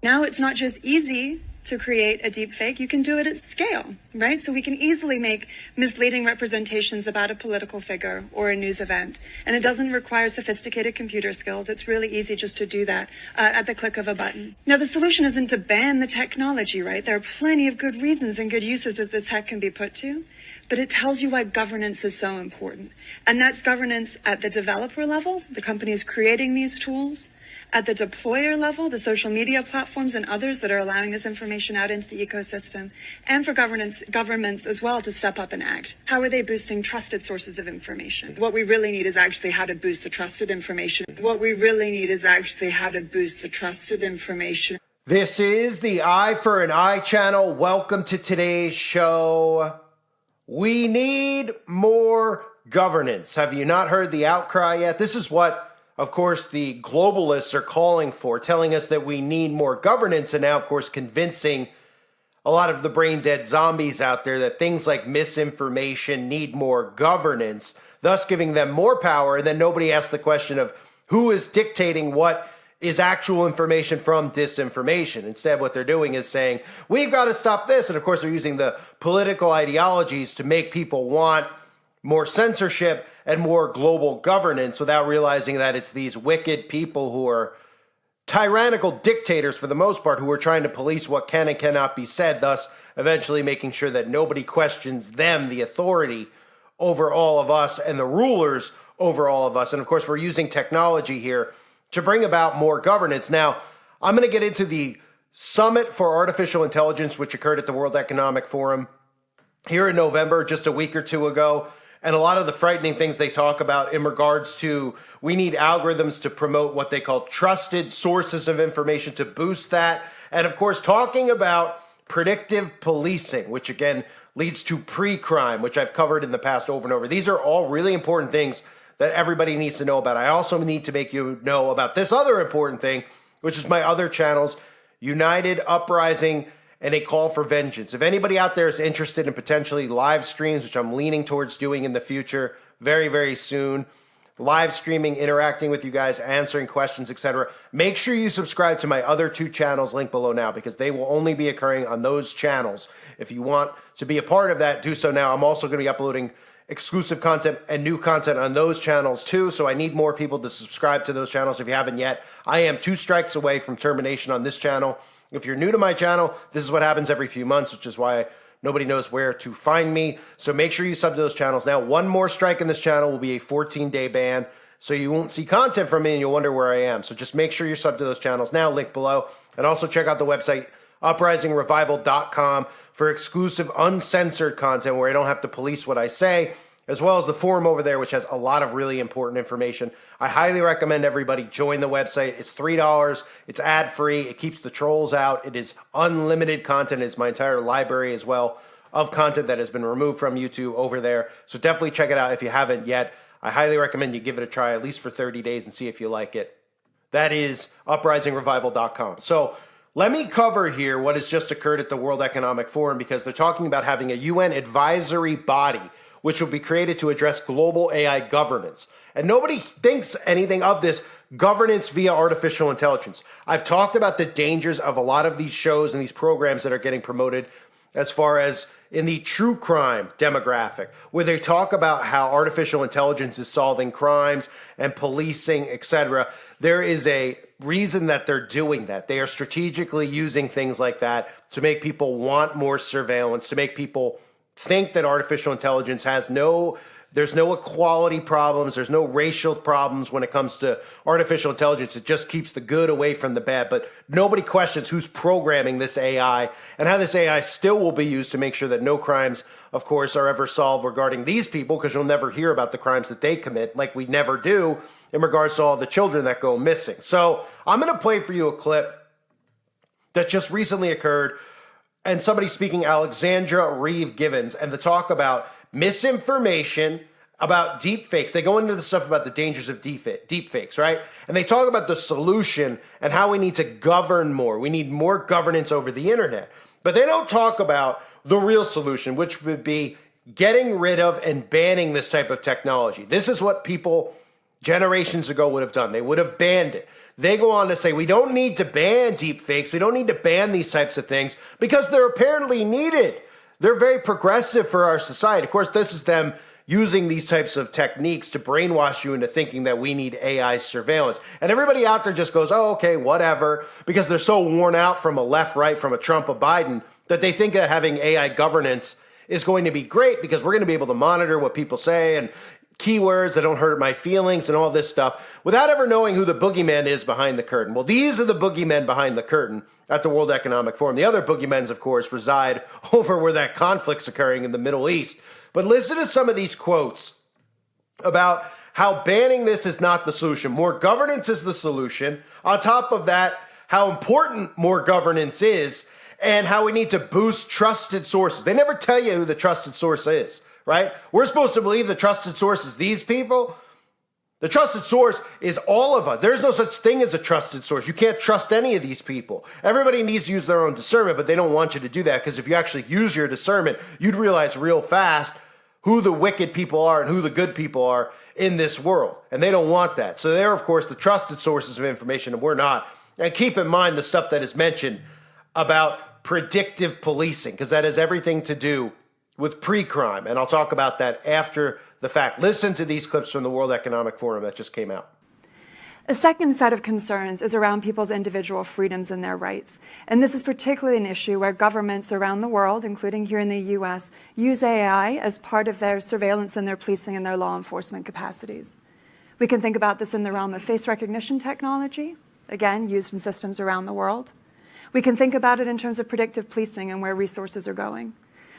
Now it's not just easy to create a deep fake, you can do it at scale, right? So we can easily make misleading representations about a political figure or a news event. And it doesn't require sophisticated computer skills. It's really easy just to do that at the click of a button. Now, the solution isn't to ban the technology, right? There are plenty of good reasons and good uses that this tech can be put to. But it tells you why governance is so important. And that's governance at the developer level, the companies creating these tools, at the deployer level, the social media platforms and others that are allowing this information out into the ecosystem, and for governments as well to step up and act. How are they boosting trusted sources of information? What we really need is actually how to boost the trusted information. What we really need is actually how to boost the trusted information. This is the Eye for an Eye channel. Welcome to today's show. We need more governance. Have you not heard the outcry yet? This is what, of course, the globalists are calling for, telling us that we need more governance, and now, of course, convincing a lot of the brain-dead zombies out there that things like misinformation need more governance, thus giving them more power. And then nobody asks the question of who is dictating what is actual information from disinformation. Instead, what they're doing is saying, we've got to stop this. And of course, they're using the political ideologies to make people want more censorship and more global governance without realizing that it's these wicked people who are tyrannical dictators for the most part, who are trying to police what can and cannot be said, thus eventually making sure that nobody questions them, the authority over all of us and the rulers over all of us. And of course, we're using technology here to bring about more governance. Now, I'm going to get into the Summit for Artificial Intelligence, which occurred at the World Economic Forum here in November, just a week or two ago. And a lot of the frightening things they talk about in regards to we need algorithms to promote what they call trusted sources of information to boost that. And of course, talking about predictive policing, which again leads to pre-crime, which I've covered in the past over and over. These are all really important things that everybody needs to know about. I also need to make you know about this other important thing, which is my other channels, United Uprising and A Call for Vengeance. If anybody out there is interested in potentially live streams, which I'm leaning towards doing in the future, very, very soon, live streaming, interacting with you guys, answering questions, etc., make sure you subscribe to my other two channels, linked below now, because they will only be occurring on those channels. If you want to be a part of that, do so now. I'm also going to be uploading exclusive content and new content on those channels too, so I need more people to subscribe to those channels if you haven't yet. I am 2 strikes away from termination on this channel. If you're new to my channel, this is what happens every few months, which is why nobody knows where to find me. So make sure you sub to those channels. Now, one more strike in this channel will be a 14-day ban, so you won't see content from me and you'll wonder where I am. So just make sure you're sub to those channels now, link below. And also check out the website, uprisingrevival.com, for exclusive uncensored content where I don't have to police what I say, as well as the forum over there, which has a lot of really important information. I highly recommend everybody join the website. It's $3. It's ad-free. It keeps the trolls out. It is unlimited content. It's my entire library as well of content that has been removed from YouTube over there. So definitely check it out if you haven't yet. I highly recommend you give it a try, at least for 30 days, and see if you like it. That is uprisingrevival.com. So let me cover here what has just occurred at the World Economic Forum, because they're talking about having a UN advisory body which will be created to address global AI governance. And nobody thinks anything of this governance via artificial intelligence. I've talked about the dangers of a lot of these shows and these programs that are getting promoted as far as in the true crime demographic, where they talk about how artificial intelligence is solving crimes and policing, etc. There is a reason that they're doing that. They are strategically using things like that to make people want more surveillance, to make people think that artificial intelligence has there's no equality problems, there's no racial problems when it comes to artificial intelligence. It just keeps the good away from the bad. But nobody questions who's programming this AI and how this AI still will be used to make sure that no crimes, of course, are ever solved regarding these people, because you'll never hear about the crimes that they commit, like we never do in regards to all the children that go missing. So I'm going to play for you a clip that just recently occurred, and somebody speaking, Alexandra Reeve Givens, and the talk about misinformation, about deep fakes. They go into the stuff about the dangers of deep fakes, right? And they talk about the solution and how we need to govern more. We need more governance over the internet. But they don't talk about the real solution, which would be getting rid of and banning this type of technology. This is what people generations ago would have done. They would have banned it. they go on to say we don't need to ban deepfakes. We don't need to ban these types of things because they're apparently needed. They're very progressive for our society. Of course, this is them using these types of techniques to brainwash you into thinking that we need AI surveillance. And everybody out there just goes, oh, okay, whatever, because they're so worn out from a left, right, from a Trump, a Biden, that they think that having AI governance is going to be great because we're going to be able to monitor what people say and keywords that don't hurt my feelings and all this stuff without ever knowing who the boogeyman is behind the curtain. Well, these are the boogeymen behind the curtain at the World Economic Forum. The other boogeymens, of course, reside over where that conflict's occurring in the Middle East. But listen to some of these quotes about how banning this is not the solution. More governance is the solution. On top of that, how important more governance is and how we need to boost trusted sources. They never tell you who the trusted source is, right? We're supposed to believe the trusted source is these people. The trusted source is all of us. There's no such thing as a trusted source. You can't trust any of these people. Everybody needs to use their own discernment, but they don't want you to do that because if you actually use your discernment, you'd realize real fast who the wicked people are and who the good people are in this world. And they don't want that. So they're, of course, the trusted sources of information, and we're not. And keep in mind the stuff that is mentioned about predictive policing, because that has everything to do with pre-crime. And I'll talk about that after the fact. Listen to these clips from the World Economic Forum that just came out. A second set of concerns is around people's individual freedoms and their rights. And this is particularly an issue where governments around the world, including here in the US, use AI as part of their surveillance and their policing and their law enforcement capacities. We can think about this in the realm of face recognition technology, again, used in systems around the world. We can think about it in terms of predictive policing and where resources are going.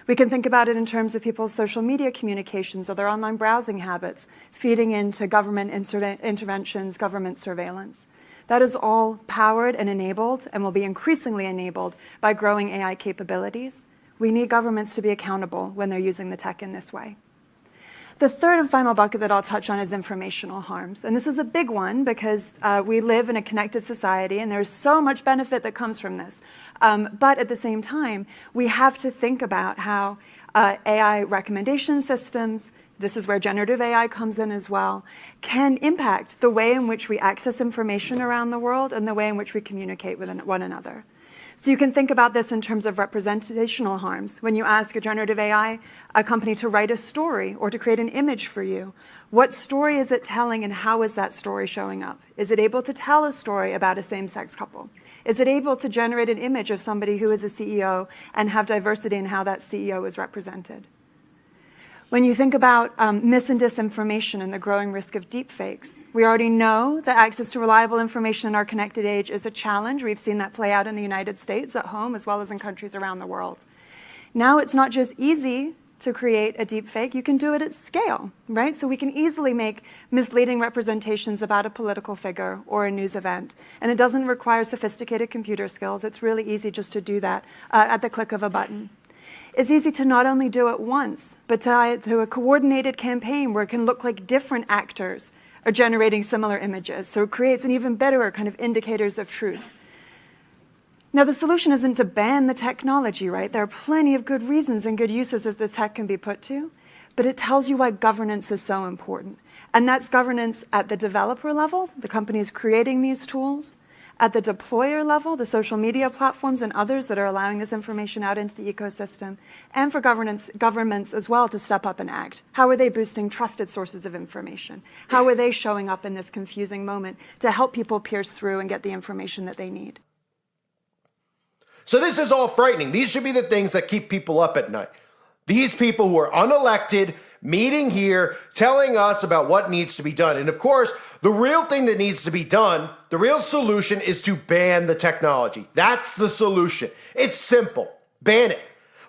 We can think about it in terms of people's social media communications or their online browsing habits, feeding into government interventions, government surveillance. That is all powered and enabled and will be increasingly enabled by growing AI capabilities. We need governments to be accountable when they're using the tech in this way. The third and final bucket that I'll touch on is informational harms. And this is a big one because we live in a connected society and there's so much benefit that comes from this. But at the same time, we have to think about how AI recommendation systems, this is where generative AI comes in as well, can impact the way in which we access information around the world and the way in which we communicate with one another. So you can think about this in terms of representational harms. When you ask a generative AI company to write a story or to create an image for you, what story is it telling and how is that story showing up? Is it able to tell a story about a same-sex couple? Is it able to generate an image of somebody who is a CEO and have diversity in how that CEO is represented? When you think about mis and disinformation and the growing risk of deepfakes, we already know that access to reliable information in our connected age is a challenge. We've seen that play out in the United States at home as well as in countries around the world. Now it's not just easy to create a deepfake, you can do it at scale, right? So we can easily make misleading representations about a political figure or a news event. And it doesn't require sophisticated computer skills. It's really easy just to do that at the click of a button. It's easy to not only do it once, but to a coordinated campaign where it can look like different actors are generating similar images. So it creates an even better kind of indicators of truth. Now, the solution isn't to ban the technology, right? There are plenty of good reasons and good uses that the tech can be put to, but it tells you why governance is so important. And that's governance at the developer level, the companies creating these tools, at the deployer level, the social media platforms and others that are allowing this information out into the ecosystem, and for governments as well to step up and act. How are they boosting trusted sources of information? How are they showing up in this confusing moment to help people pierce through and get the information that they need? So this is all frightening. These should be the things that keep people up at night. These people who are unelected, meeting here, telling us about what needs to be done. And of course, the real thing that needs to be done, the real solution is to ban the technology. That's the solution. It's simple. Ban it.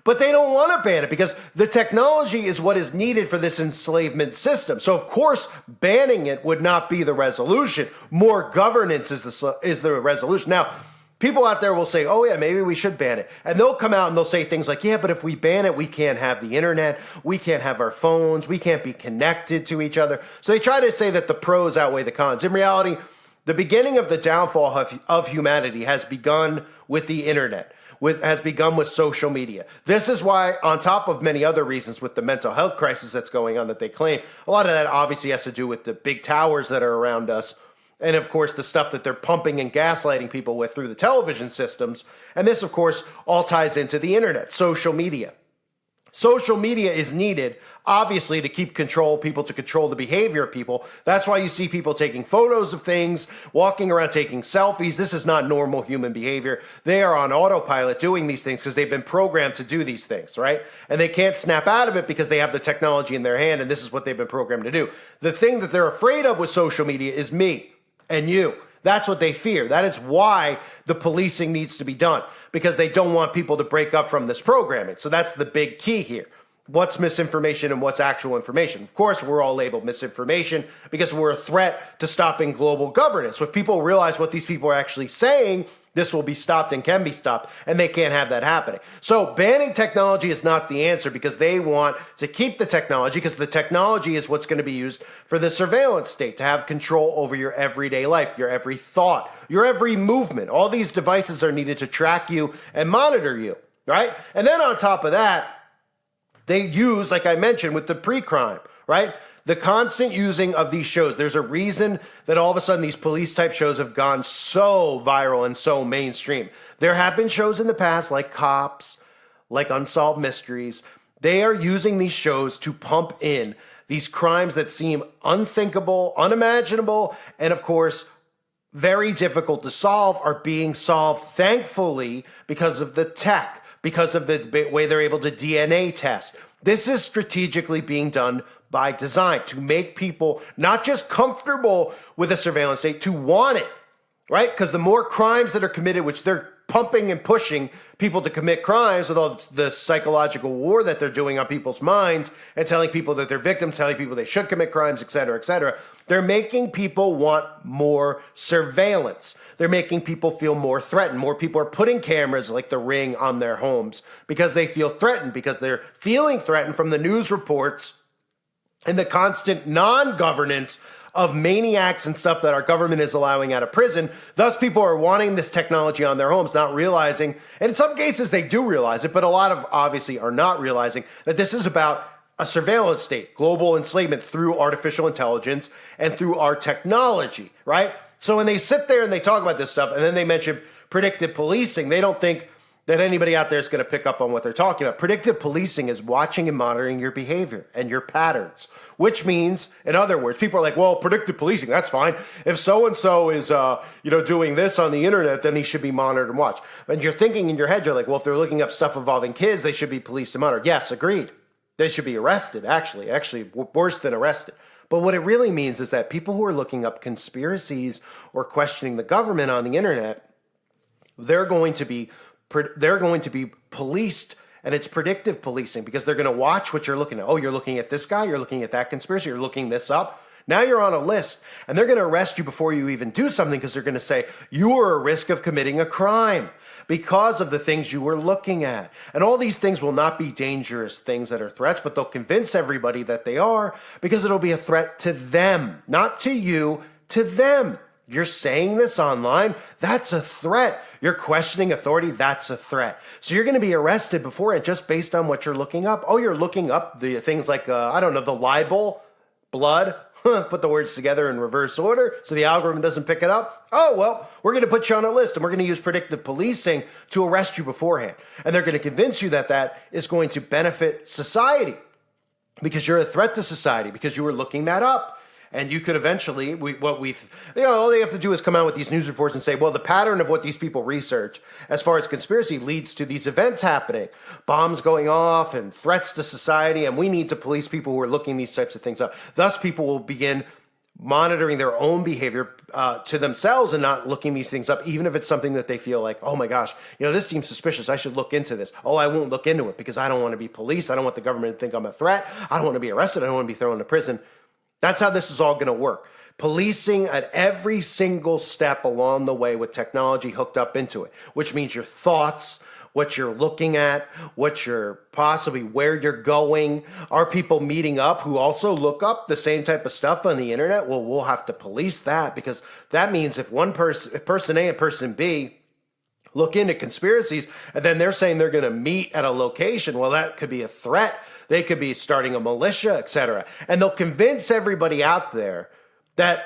But they don't want to ban it because the technology is what is needed for this enslavement system. So of course, banning it would not be the resolution. More governance is the resolution. Now, people out there will say, oh yeah, maybe we should ban it. And they'll come out and they'll say things like, yeah, but if we ban it, we can't have the internet, we can't have our phones, we can't be connected to each other. So they try to say that the pros outweigh the cons. In reality, the beginning of the downfall of humanity has begun with the internet, has begun with social media. This is why, on top of many other reasons with the mental health crisis that's going on that they claim, a lot of that obviously has to do with the big towers that are around us and of course the stuff that they're pumping and gaslighting people with through the television systems. And this, of course, all ties into the internet, social media. Social media is needed, obviously, to keep control of people, to control the behavior of people. That's why you see people taking photos of things, walking around taking selfies. This is not normal human behavior. They are on autopilot doing these things because they've been programmed to do these things, right? And they can't snap out of it because they have the technology in their hand, and this is what they've been programmed to do. The thing that they're afraid of with social media is me and you. That's what they fear. That is why the policing needs to be done, because they don't want people to break up from this programming. So that's the big key here. What's misinformation and what's actual information? Of course, we're all labeled misinformation because we're a threat to stopping global governance. So if people realize what these people are actually saying, this will be stopped and can be stopped, and they can't have that happening. So banning technology is not the answer because they want to keep the technology, because the technology is what's going to be used for the surveillance state to have control over your everyday life, your every thought, your every movement. All these devices are needed to track you and monitor you, right? And then on top of that, they use, like I mentioned, with the pre-crime, right? The constant using of these shows. There's a reason that all of a sudden these police type shows have gone so viral and so mainstream. There have been shows in the past like Cops, like Unsolved Mysteries. They are using these shows to pump in these crimes that seem unthinkable, unimaginable, and of course, very difficult to solve are being solved, thankfully, because of the tech, because of the way they're able to DNA test. This is strategically being done by design to make people not just comfortable with a surveillance state, to want it, right? Because the more crimes that are committed, which they're pumping and pushing people to commit crimes with all the psychological war that they're doing on people's minds and telling people that they're victims, telling people they should commit crimes, et cetera, they're making people want more surveillance. They're making people feel more threatened. More people are putting cameras like the Ring on their homes because they feel threatened, because they're feeling threatened from the news reports and the constant non-governance of maniacs and stuff that our government is allowing out of prison. Thus, people are wanting this technology on their homes, not realizing, and in some cases they do realize it, but a lot of obviously are not realizing that this is about a surveillance state, global enslavement through artificial intelligence and through our technology, right? So when they sit there and they talk about this stuff and then they mention predictive policing, they don't think that anybody out there is going to pick up on what they're talking about. Predictive policing is watching and monitoring your behavior and your patterns, which means, in other words, people are like, well, predictive policing, that's fine. If so-and-so is, doing this on the internet, then he should be monitored and watched. And you're thinking in your head, you're like, well, if they're looking up stuff involving kids, they should be policed and monitored. Yes, agreed. They should be arrested, actually worse than arrested. But what it really means is that people who are looking up conspiracies or questioning the government on the internet, they're going to be policed, and it's predictive policing because they're going to watch what you're looking at. Oh, you're looking at this guy, you're looking at that conspiracy, you're looking this up. Now you're on a list, and they're going to arrest you before you even do something because they're going to say you are at risk of committing a crime because of the things you were looking at. And all these things will not be dangerous things that are threats, but they'll convince everybody that they are because it'll be a threat to them, not to you, to them. You're saying this online, that's a threat. You're questioning authority, that's a threat. So you're going to be arrested beforehand just based on what you're looking up. Oh, you're looking up the things like, the libel, blood, put the words together in reverse order so the algorithm doesn't pick it up. Oh, well, we're going to put you on a list and we're going to use predictive policing to arrest you beforehand. And they're going to convince you that that is going to benefit society because you're a threat to society, because you were looking that up. And you could eventually, all they have to do is come out with these news reports and say, well, the pattern of what these people research as far as conspiracy leads to these events happening, bombs going off and threats to society, and we need to police people who are looking these types of things up. Thus, people will begin monitoring their own behavior to themselves and not looking these things up, even if it's something that they feel like, oh my gosh, this seems suspicious. I should look into this. Oh, I won't look into it because I don't want to be policed. I don't want the government to think I'm a threat. I don't want to be arrested. I don't want to be thrown into prison. That's how this is all going to work. Policing at every single step along the way with technology hooked up into it, which means your thoughts, what you're looking at, what you're possibly, where you're going. Are people meeting up who also look up the same type of stuff on the internet? Well, we'll have to police that because that means if person A and person B look into conspiracies and then they're saying they're going to meet at a location, well, that could be a threat. They could be starting a militia, etc. And they'll convince everybody out there that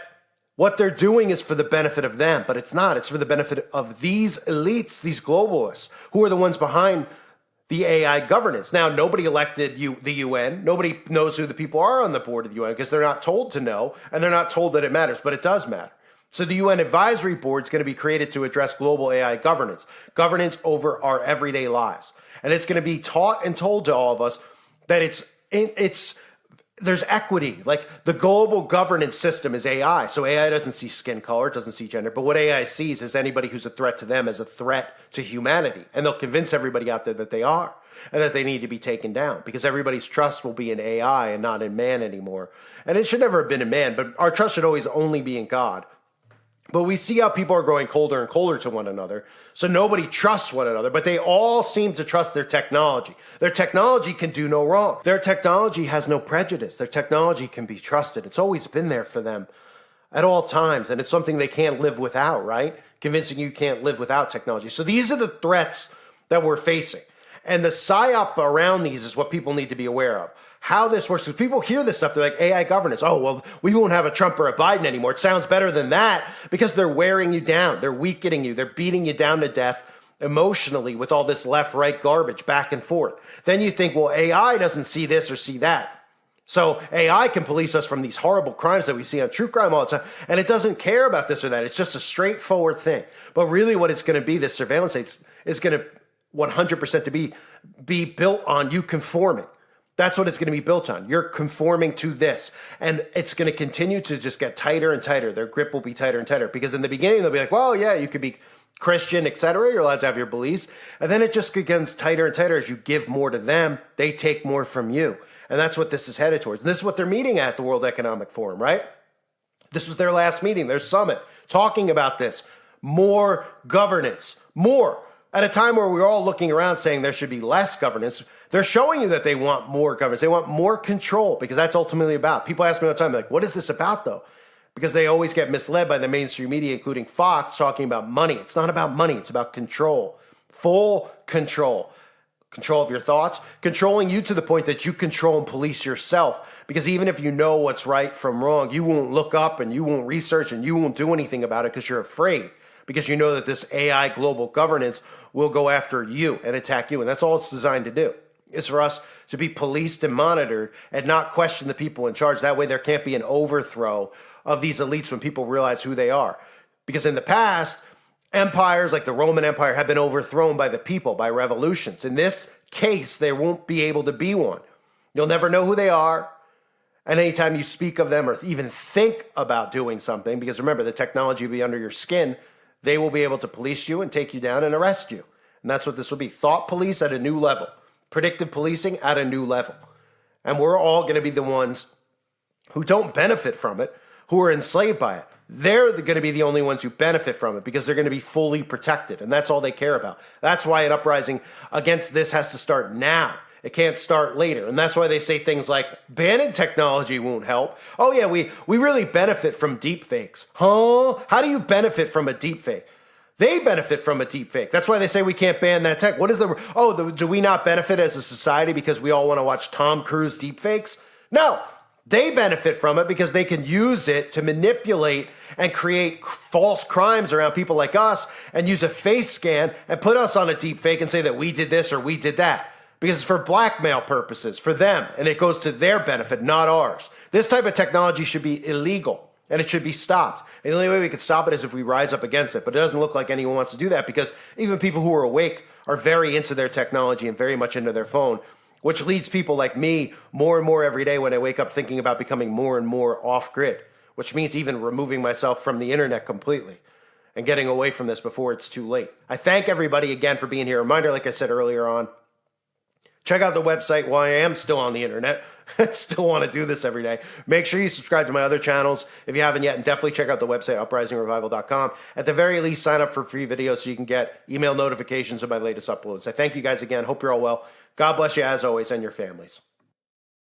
what they're doing is for the benefit of them, but it's not. It's for the benefit of these elites, these globalists, who are the ones behind the AI governance. Now, nobody elected the UN. Nobody knows who the people are on the board of the UN because they're not told to know, and they're not told that it matters, but it does matter. So the UN Advisory Board is going to be created to address global AI governance over our everyday lives. And it's going to be taught and told to all of us that there's equity. Like the global governance system is AI. So AI doesn't see skin color, it doesn't see gender, but what AI sees is anybody who's a threat to them as a threat to humanity. And they'll convince everybody out there that they are and that they need to be taken down because everybody's trust will be in AI and not in man anymore. And it should never have been in man, but our trust should always only be in God. But we see how people are growing colder and colder to one another. So nobody trusts one another, but they all seem to trust their technology. Their technology can do no wrong. Their technology has no prejudice. Their technology can be trusted. It's always been there for them at all times. And it's something they can't live without, right? Convincing you can't live without technology. So these are the threats that we're facing. And the psyop around these is what people need to be aware of. How this works. Because people hear this stuff, they're like, AI governance. Oh, well, we won't have a Trump or a Biden anymore. It sounds better than that because they're wearing you down. They're weakening you. They're beating you down to death emotionally with all this left-right garbage back and forth. Then you think, well, AI doesn't see this or see that. So AI can police us from these horrible crimes that we see on true crime all the time. And it doesn't care about this or that. It's just a straightforward thing. But really what it's going to be, this surveillance state, is going to 100% to be built on you conforming. That's what it's going to be built on. You're conforming to this. And it's going to continue to just get tighter and tighter. Their grip will be tighter and tighter. Because in the beginning, they'll be like, well, yeah, you could be Christian, etc. You're allowed to have your beliefs. And then it just gets tighter and tighter as you give more to them. They take more from you. And that's what this is headed towards. And this is what they're meeting at the World Economic Forum, right? This was their last meeting, their summit, talking about this. More governance. More. At a time where we're all looking around saying there should be less governance, they're showing you that they want more governance. They want more control because that's ultimately about. People ask me all the time, like, what is this about though? Because they always get misled by the mainstream media, including Fox, talking about money. It's not about money. It's about control. Full control. Control of your thoughts. Controlling you to the point that you control and police yourself. Because even if you know what's right from wrong, you won't look up and you won't research and you won't do anything about it because you're afraid. Because you know that this AI global governance will go after you and attack you. And that's all it's designed to do, is for us to be policed and monitored and not question the people in charge. That way there can't be an overthrow of these elites when people realize who they are. Because in the past, empires like the Roman Empire have been overthrown by the people, by revolutions. In this case, there won't be able to be one. You'll never know who they are. And anytime you speak of them or even think about doing something, because remember, the technology will be under your skin, they will be able to police you and take you down and arrest you. And that's what this will be. Thought police at a new level. Predictive policing at a new level. And we're all going to be the ones who don't benefit from it, who are enslaved by it. They're going to be the only ones who benefit from it because they're going to be fully protected. And that's all they care about. That's why an uprising against this has to start now. It can't start later. And that's why they say things like banning technology won't help. Oh yeah, we really benefit from deepfakes. Huh? How do you benefit from a deepfake? They benefit from a deepfake. That's why they say we can't ban that tech. What is do we not benefit as a society because we all want to watch Tom Cruise deepfakes? No, they benefit from it because they can use it to manipulate and create false crimes around people like us and use a face scan and put us on a deepfake and say that we did this or we did that. Because it's for blackmail purposes, for them, and it goes to their benefit, not ours. This type of technology should be illegal, and it should be stopped. And the only way we can stop it is if we rise up against it. But it doesn't look like anyone wants to do that because even people who are awake are very into their technology and very much into their phone, which leads people like me more and more every day when I wake up thinking about becoming more and more off-grid, which means even removing myself from the internet completely and getting away from this before it's too late. I thank everybody again for being here. Reminder, like I said earlier on, check out the website while I am still on the internet. I still want to do this every day. Make sure you subscribe to my other channels if you haven't yet, and definitely check out the website, uprisingrevival.com. At the very least, sign up for free videos so you can get email notifications of my latest uploads. I thank you guys again. Hope you're all well. God bless you as always and your families.